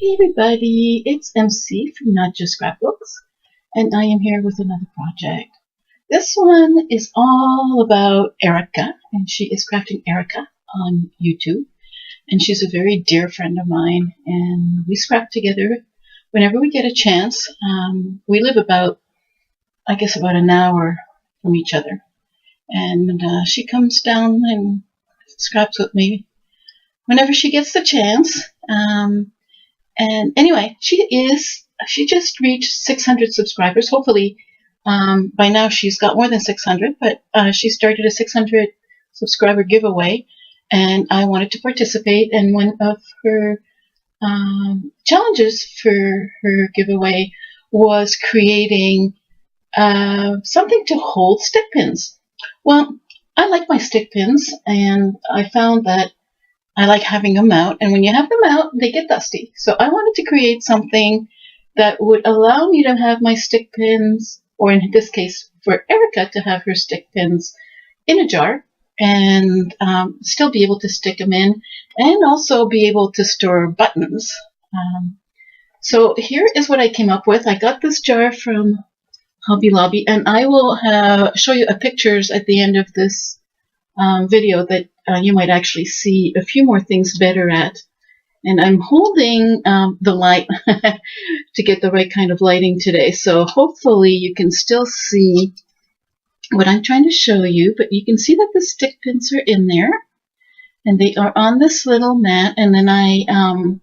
Hey everybody, it's MC from Not Just Scrapbooks, and I am here with another project. This one is all about Erica, and she is crafting Erica on YouTube, and she's a very dear friend of mine, and we scrap together whenever we get a chance. We live about an hour from each other, and she comes down and scraps with me whenever she gets the chance. And anyway, she just reached 600 subscribers. Hopefully, by now she's got more than 600, but she started a 600 subscriber giveaway, and I wanted to participate. And one of her challenges for her giveaway was creating something to hold stick pins. Well, I like my stick pins, and I found that I like having them out, and when you have them out, they get dusty. So I wanted to create something that would allow me to have my stick pins, or in this case, for Erica to have her stick pins in a jar and still be able to stick them in, and also be able to store buttons. So here is what I came up with. I got this jar from Hobby Lobby, and I will show you pictures at the end of this video that you might actually see a few more things better at. And I'm holding the light to get the right kind of lighting today, so hopefully you can still see what I'm trying to show you, but you can see that the stick pins are in there, and they are on this little mat. And then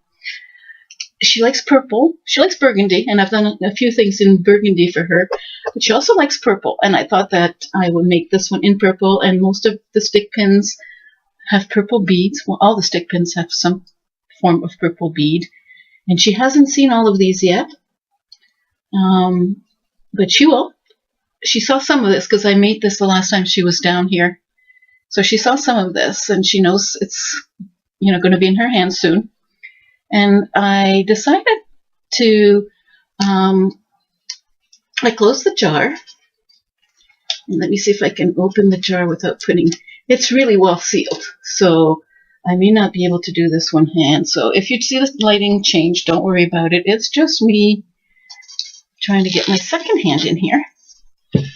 she likes purple, she likes burgundy, and I've done a few things in burgundy for her, but she also likes purple, and I thought that I would make this one in purple. And most of the stick pins have purple beads. Well, all the stick pins have some form of purple bead, and she hasn't seen all of these yet, but she will. She saw some of this because I made this the last time she was down here, so she saw some of this, and she knows it's going to be in her hands soon. And I decided to I closed the jar, and let me see if I can open the jar without putting. It's really well sealed, so I may not be able to do this one hand. So if you see the lighting change, don't worry about it. It's just me trying to get my second hand in here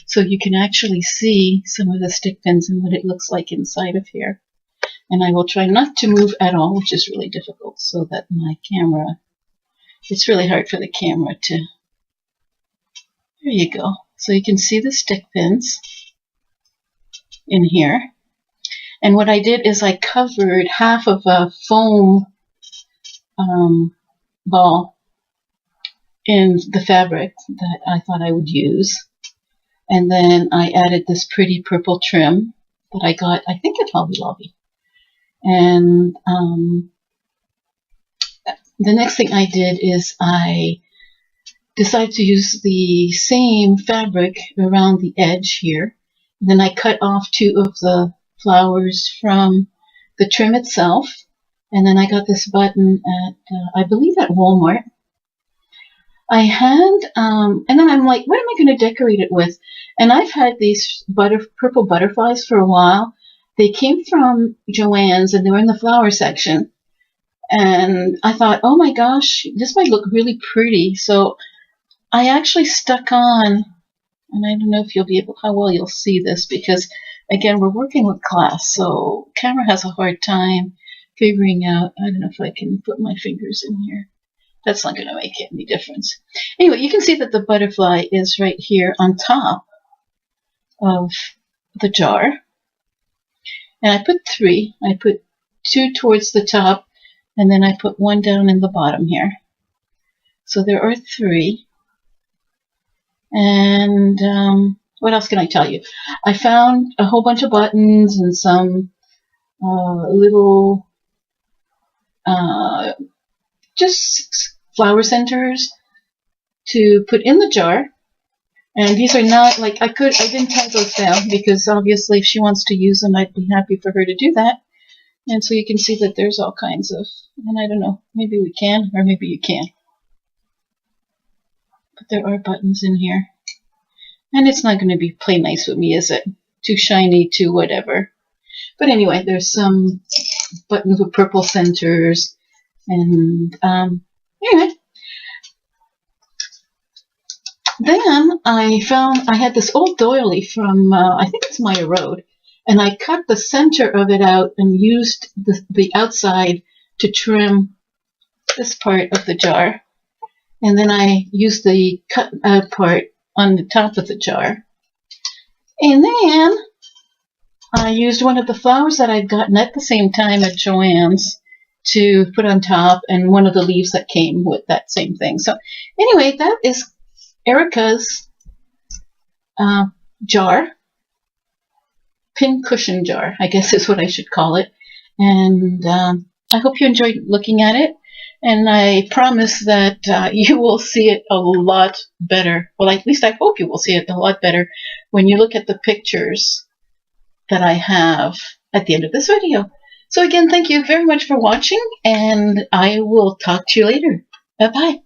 so you can actually see some of the stick pins and what it looks like inside of here. And I will try not to move at all, which is really difficult, so that my camera, it's really hard for the camera to, there you go. So you can see the stick pins in here. And what I did is I covered half of a foam ball in the fabric that I thought I would use. And then I added this pretty purple trim that I got, I think, at Hobby Lobby. And the next thing I did is I decided to use the same fabric around the edge here. And then I cut off two of the flowers from the trim itself. And then I got this button at, I believe, at Walmart. I had, and then I'm like, what am I going to decorate it with? And I've had these purple butterflies for a while. They came from Joann's, and they were in the flower section. And I thought, oh my gosh, this might look really pretty. So I actually stuck on, and I don't know if how well you'll see this, because again, we're working with glass, so camera has a hard time figuring out. I don't know if I can put my fingers in here. That's not going to make any difference. Anyway, you can see that the butterfly is right here on top of the jar. And I put three. I put two towards the top, and then I put one down in the bottom here. So there are three. And what else can I tell you? I found a whole bunch of buttons and some little just flower centers to put in the jar. And these are not, like, I didn't tie those down because obviously if she wants to use them, I'd be happy for her to do that. And so you can see that there's all kinds of, and I don't know, maybe we can, or maybe you can't. But there are buttons in here. And it's not going to be play nice with me, is it? Too shiny, too whatever. But anyway, there's some buttons with purple centers. And Anyway, then I found I had this old doily from, I think it's Maya Road, and I cut the center of it out and used the outside to trim this part of the jar. And then I used the cut part on the top of the jar. And then I used one of the flowers that I'd gotten at the same time at Joann's to put on top, and one of the leaves that came with that same thing. So anyway, that is Erica's jar, pin cushion jar, I guess is what I should call it. And I hope you enjoyed looking at it. And I promise that you will see it a lot better. Well, at least I hope you will see it a lot better when you look at the pictures that I have at the end of this video. So again, thank you very much for watching, and I will talk to you later. Bye-bye.